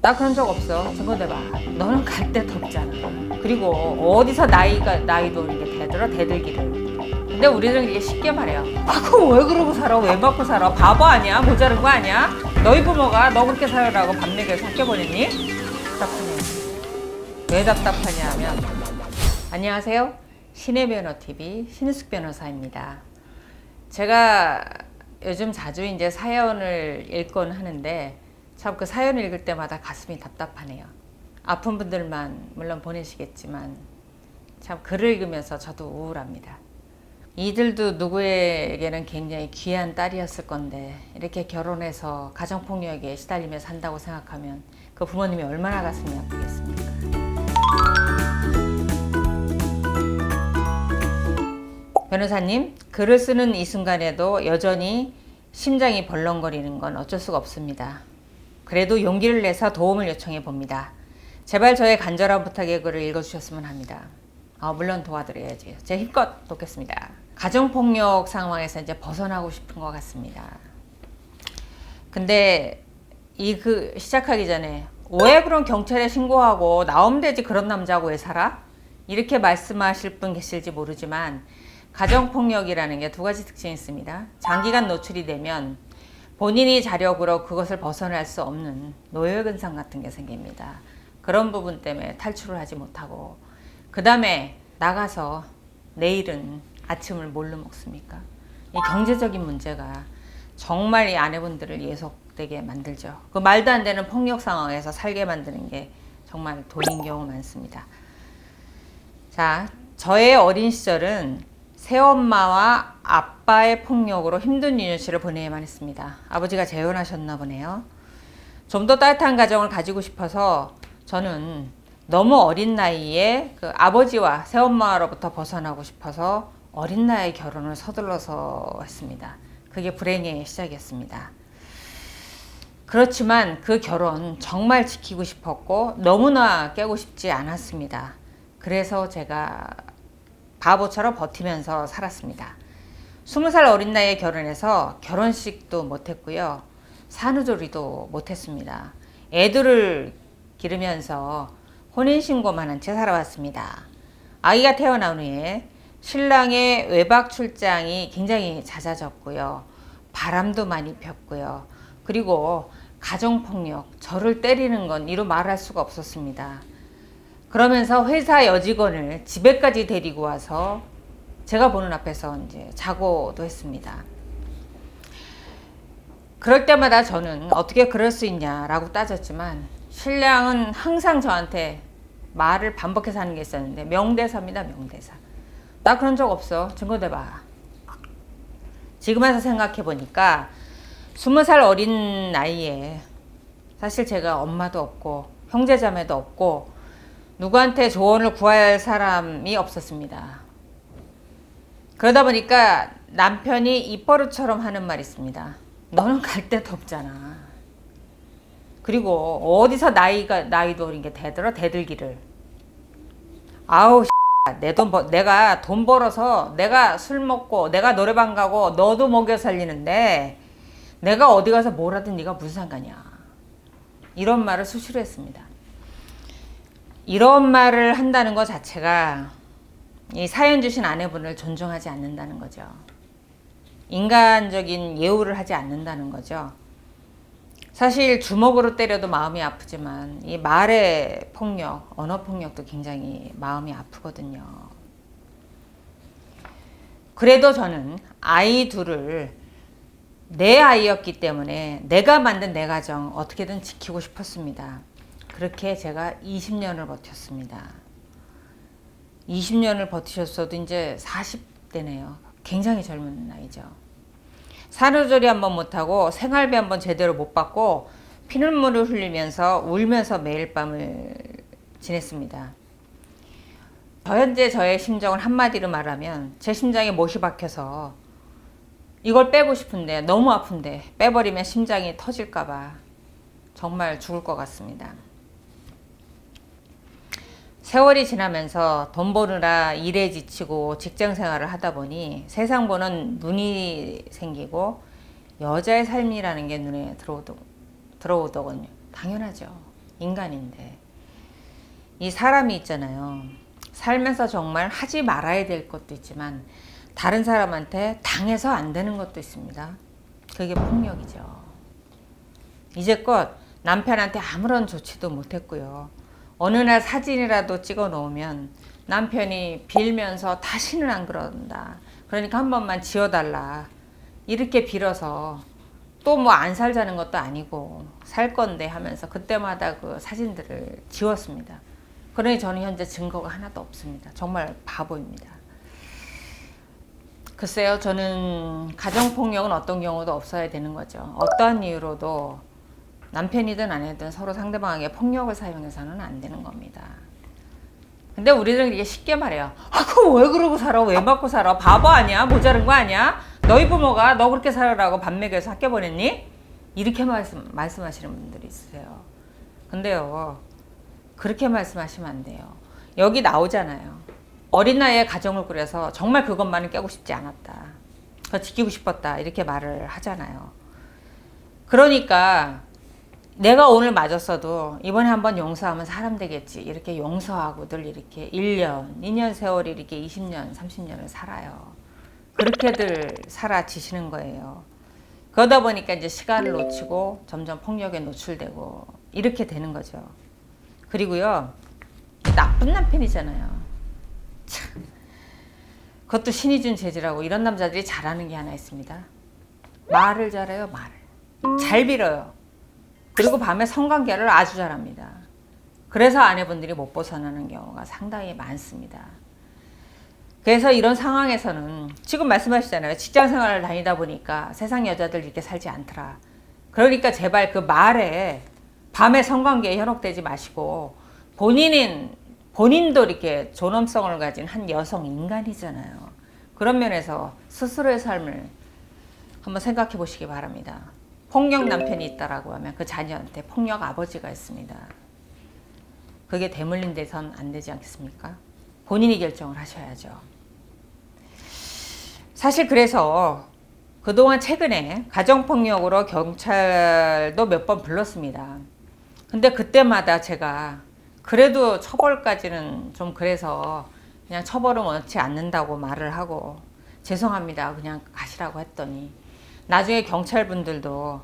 나 그런 적 없어. 증거 대봐. 너는 갈 데도 없잖아. 그리고 어디서 나이도 이렇게 대들어 대들기를. 근데 우리들은 이게 쉽게 말해요. 아 그럼 왜 그러고 살아? 왜 받고 살아? 바보 아니야? 모자른 거 아니야? 너희 부모가 너 그렇게 살으라고 밥 먹여 삭혀버렸니? 답답하네. 왜 답답하냐 하면 안녕하세요. 신혜변호TV 신숙 변호사입니다. 제가 요즘 자주 이제 사연을 읽곤 하는데 참 그 사연 읽을 때마다 가슴이 답답하네요. 아픈 분들만 물론 보내시겠지만 참 글을 읽으면서 저도 우울합니다. 이들도 누구에게는 굉장히 귀한 딸이었을 건데 이렇게 결혼해서 가정폭력에 시달리며 산다고 생각하면 그 부모님이 얼마나 가슴이 아프겠습니까? 변호사님, 글을 쓰는 이 순간에도 여전히 심장이 벌렁거리는 건 어쩔 수가 없습니다. 그래도 용기를 내서 도움을 요청해 봅니다. 제발 저의 간절한 부탁의 글을 읽어주셨으면 합니다. 물론 도와드려야지. 제 힘껏 돕겠습니다. 가정폭력 상황에서 이제 벗어나고 싶은 것 같습니다. 근데 시작하기 전에 왜 그럼 경찰에 신고하고 나오면 되지 그런 남자하고 왜 살아? 이렇게 말씀하실 분 계실지 모르지만 가정폭력이라는 게 두 가지 특징이 있습니다. 장기간 노출이 되면 본인이 자력으로 그것을 벗어날 수 없는 노예근상 같은 게 생깁니다. 그런 부분 때문에 탈출을 하지 못하고 그 다음에 나가서 내일은 아침을 뭘로 먹습니까? 이 경제적인 문제가 정말 이 아내분들을 예속되게 만들죠. 그 말도 안 되는 폭력 상황에서 살게 만드는 게 정말 돈인 경우 많습니다. 자, 저의 어린 시절은 새엄마와 아빠의 폭력으로 힘든 유년시를 보내야만 했습니다. 아버지가 재혼하셨나 보네요. 좀 더 따뜻한 가정을 가지고 싶어서 저는 너무 어린 나이에 그 아버지와 새엄마로부터 벗어나고 싶어서 어린 나이에 결혼을 서둘러서 했습니다. 그게 불행의 시작이었습니다. 그렇지만 그 결혼 정말 지키고 싶었고 너무나 깨고 싶지 않았습니다. 그래서 제가 바보처럼 버티면서 살았습니다. 20살 어린 나이에 결혼해서 결혼식도 못했고요. 산후조리도 못했습니다. 애들을 기르면서 혼인신고만 한 채 살아왔습니다. 아기가 태어난 후에 신랑의 외박 출장이 굉장히 잦아졌고요. 바람도 많이 폈고요. 그리고 가정폭력, 저를 때리는 건 이루 말할 수가 없었습니다. 그러면서 회사 여직원을 집에까지 데리고 와서 제가 보는 앞에서 이제 자고도 했습니다. 그럴 때마다 저는 어떻게 그럴 수 있냐라고 따졌지만 신랑은 항상 저한테 말을 반복해서 하는 게 있었는데 명대사입니다. 명대사. 나 그런 적 없어. 증거 대봐. 지금 와서 생각해 보니까 20살 어린 나이에 사실 제가 엄마도 없고 형제자매도 없고 누구한테 조언을 구할 사람이 없었습니다. 그러다 보니까 남편이 입버릇처럼 하는 말이 있습니다. 너는 갈 데도 없잖아. 그리고 어디서 나이도 어린 게 대들어 대들기를. 아우 내가 돈 벌어서 내가 술 먹고 내가 노래방 가고 너도 먹여 살리는데 내가 어디 가서 뭘 하든 네가 무슨 상관이야. 이런 말을 수시로 했습니다. 이런 말을 한다는 것 자체가 이 사연 주신 아내분을 존중하지 않는다는 거죠. 인간적인 예우를 하지 않는다는 거죠. 사실 주먹으로 때려도 마음이 아프지만 이 말의 폭력, 언어 폭력도 굉장히 마음이 아프거든요. 그래도 저는 아이 둘을 내 아이였기 때문에 내가 만든 내 가정 어떻게든 지키고 싶었습니다. 그렇게 제가 20년을 버텼습니다. 20년을 버티셨어도 이제 40대네요. 굉장히 젊은 나이죠. 산후조리 한번 못하고 생활비 한번 제대로 못 받고 피눈물을 흘리면서 울면서 매일 밤을 지냈습니다. 현재 저의 심정을 한마디로 말하면 제 심장에 못이 박혀서 이걸 빼고 싶은데 너무 아픈데 빼버리면 심장이 터질까봐 정말 죽을 것 같습니다. 세월이 지나면서 돈 버느라 일에 지치고 직장 생활을 하다 보니 세상 보는 눈이 생기고 여자의 삶이라는 게 눈에 들어오더군요. 당연하죠. 인간인데. 이 사람이 있잖아요. 살면서 정말 하지 말아야 될 것도 있지만 다른 사람한테 당해서 안 되는 것도 있습니다. 그게 폭력이죠. 이제껏 남편한테 아무런 조치도 못했고요. 어느 날 사진이라도 찍어 놓으면 남편이 빌면서 다시는 안 그런다. 그러니까 한 번만 지워달라. 이렇게 빌어서 또 뭐 안 살자는 것도 아니고 살 건데 하면서 그때마다 그 사진들을 지웠습니다. 그러니 저는 현재 증거가 하나도 없습니다. 정말 바보입니다. 글쎄요, 저는 가정폭력은 어떤 경우도 없어야 되는 거죠. 어떠한 이유로도 남편이든 아내든 서로 상대방에게 폭력을 사용해서는 안 되는 겁니다. 근데 우리들은 이게 쉽게 말해요. 아, 그거 왜 그러고 살아? 왜 맞고 살아? 바보 아니야? 모자른 거 아니야? 너희 부모가 너 그렇게 살아라고 밥 먹여서 학교 보냈니? 이렇게 말씀하시는 분들이 있으세요. 근데요, 그렇게 말씀하시면 안 돼요. 여기 나오잖아요. 어린 나이에 가정을 꾸려서 정말 그것만은 깨고 싶지 않았다. 그거 지키고 싶었다. 이렇게 말을 하잖아요. 그러니까 내가 오늘 맞았어도 이번에 한번 용서하면 사람 되겠지. 이렇게 용서하고들 이렇게 1년, 2년 세월이 이렇게 20년, 30년을 살아요. 그렇게들 살아지시는 거예요. 그러다 보니까 이제 시간을 놓치고 점점 폭력에 노출되고 이렇게 되는 거죠. 그리고요, 나쁜 남편이잖아요. 참, 그것도 신이 준 재주라고. 이런 남자들이 잘하는 게 하나 있습니다. 말을 잘해요. 말을 잘 빌어요. 그리고 밤에 성관계를 아주 잘합니다. 그래서 아내분들이 못 벗어나는 경우가 상당히 많습니다. 그래서 이런 상황에서는 지금 말씀하시잖아요. 직장 생활을 다니다 보니까 세상 여자들 이렇게 살지 않더라. 그러니까 제발 그 말에 밤에 성관계에 현혹되지 마시고 본인도 이렇게 존엄성을 가진 한 여성 인간이잖아요. 그런 면에서 스스로의 삶을 한번 생각해 보시기 바랍니다. 폭력 남편이 있다라고 하면 그 자녀한테 폭력 아버지가 있습니다. 그게 대물림 돼선 안 되지 않겠습니까? 본인이 결정을 하셔야죠. 사실 그래서 그동안 최근에 가정폭력으로 경찰도 몇 번 불렀습니다. 근데 그때마다 제가 그래도 처벌까지는 좀 그래서 그냥 처벌은 원치 않는다고 말을 하고 죄송합니다. 그냥 가시라고 했더니 나중에 경찰분들도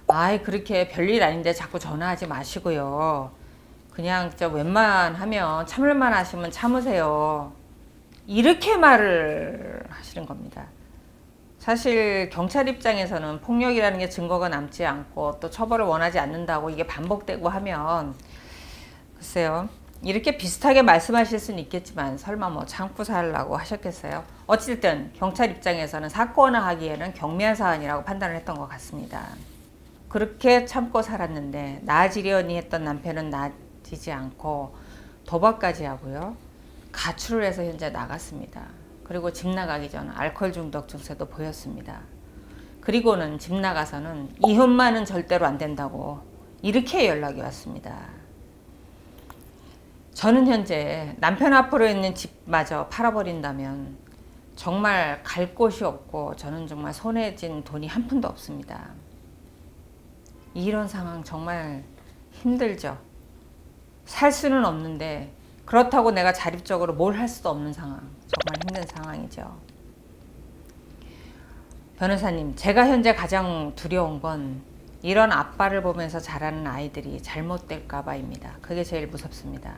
아이 그렇게 별일 아닌데 자꾸 전화하지 마시고요. 그냥 웬만하면 참을만 하시면 참으세요. 이렇게 말을 하시는 겁니다. 사실 경찰 입장에서는 폭력이라는 게 증거가 남지 않고 또 처벌을 원하지 않는다고 이게 반복되고 하면 글쎄요. 이렇게 비슷하게 말씀하실 수는 있겠지만 설마 뭐 참고 살라고 하셨겠어요? 어쨌든 경찰 입장에서는 사건화하기에는 경미한 사안이라고 판단을 했던 것 같습니다. 그렇게 참고 살았는데 나아지려니 했던 남편은 나아지지 않고 도박까지 하고요. 가출을 해서 현재 나갔습니다. 그리고 집 나가기 전 알코올 중독 증세도 보였습니다. 그리고는 집 나가서는 이혼만은 절대로 안 된다고 이렇게 연락이 왔습니다. 저는 현재 남편 앞으로 있는 집마저 팔아버린다면 정말 갈 곳이 없고 저는 정말 손에 쥔 돈이 한 푼도 없습니다. 이런 상황 정말 힘들죠. 살 수는 없는데 그렇다고 내가 자립적으로 뭘 할 수도 없는 상황. 정말 힘든 상황이죠. 변호사님, 제가 현재 가장 두려운 건 이런 아빠를 보면서 자라는 아이들이 잘못될까 봐입니다. 그게 제일 무섭습니다.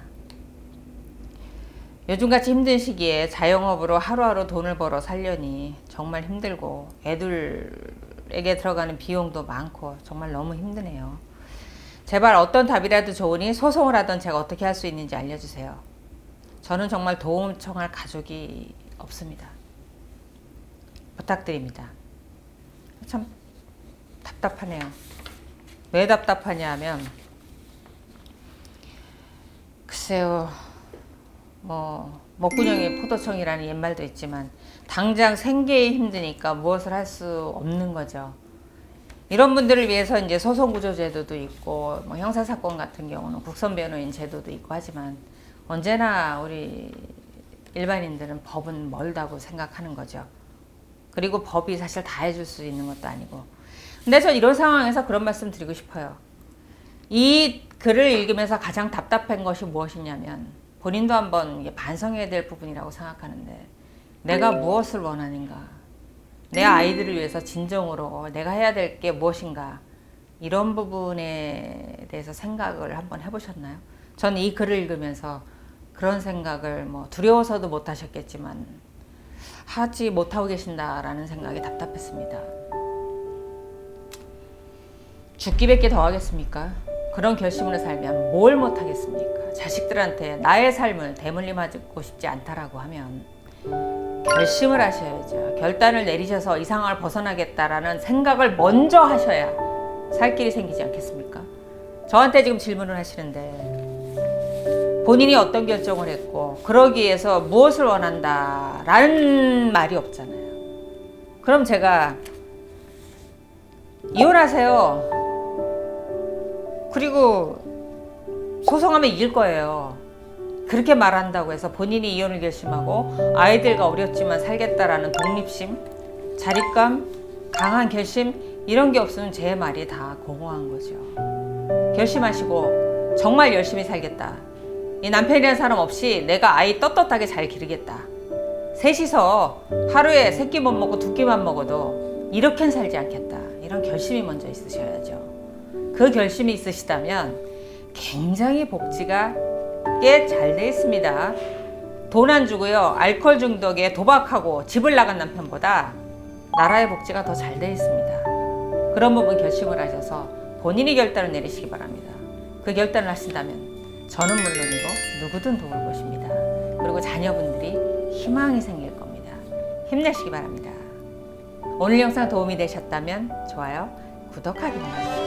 요즘같이 힘든 시기에 자영업으로 하루하루 돈을 벌어 살려니 정말 힘들고 애들에게 들어가는 비용도 많고 정말 너무 힘드네요. 제발 어떤 답이라도 좋으니 소송을 하던 제가 어떻게 할 수 있는지 알려주세요. 저는 정말 도움 청할 가족이 없습니다. 부탁드립니다. 참 답답하네요. 왜 답답하냐 하면 글쎄요. 목구멍이 포도청이라는 옛말도 있지만 당장 생계에 힘드니까 무엇을 할 수 없는 거죠. 이런 분들을 위해서 이제 소송구조제도도 있고 형사사건 같은 경우는 국선변호인 제도도 있고 하지만 언제나 우리 일반인들은 법은 멀다고 생각하는 거죠. 그리고 법이 사실 다 해줄 수 있는 것도 아니고. 근데 저 이런 상황에서 그런 말씀 드리고 싶어요. 이 글을 읽으면서 가장 답답한 것이 무엇이냐면 본인도 한번 이게 반성해야 될 부분이라고 생각하는데 내가 무엇을 원하는가? 내 아이들을 위해서 진정으로 내가 해야 될 게 무엇인가? 이런 부분에 대해서 생각을 한번 해보셨나요? 전 이 글을 읽으면서 그런 생각을 뭐 두려워서도 못 하셨겠지만 하지 못하고 계신다라는 생각이 답답했습니다. 죽기밖에 더 하겠습니까? 그런 결심으로 살면 뭘 못하겠습니까? 자식들한테 나의 삶을 대물림하고 싶지 않다라고 하면 결심을 하셔야죠. 결단을 내리셔서 이 상황을 벗어나겠다라는 생각을 먼저 하셔야 살 길이 생기지 않겠습니까? 저한테 지금 질문을 하시는데 본인이 어떤 결정을 했고 그러기 위해서 무엇을 원한다라는 말이 없잖아요. 그럼 제가 이혼하세요. 그리고 소송하면 이길 거예요. 그렇게 말한다고 해서 본인이 이혼을 결심하고 아이들과 어렵지만 살겠다라는 독립심, 자립감, 강한 결심 이런 게 없으면 제 말이 다 공허한 거죠. 결심하시고 정말 열심히 살겠다. 이 남편이라는 사람 없이 내가 아이 떳떳하게 잘 기르겠다. 셋이서 하루에 세 끼 못 먹고 두 끼만 먹어도 이렇게는 살지 않겠다. 이런 결심이 먼저 있으셔야죠. 그 결심이 있으시다면 굉장히 복지가 꽤 잘 돼 있습니다. 돈 안 주고요. 알코올 중독에 도박하고 집을 나간 남편보다 나라의 복지가 더 잘 돼 있습니다. 그런 부분 결심을 하셔서 본인이 결단을 내리시기 바랍니다. 그 결단을 하신다면 저는 물론이고 누구든 도울 것입니다. 그리고 자녀분들이 희망이 생길 겁니다. 힘내시기 바랍니다. 오늘 영상 도움이 되셨다면 좋아요, 구독하기 바랍니다.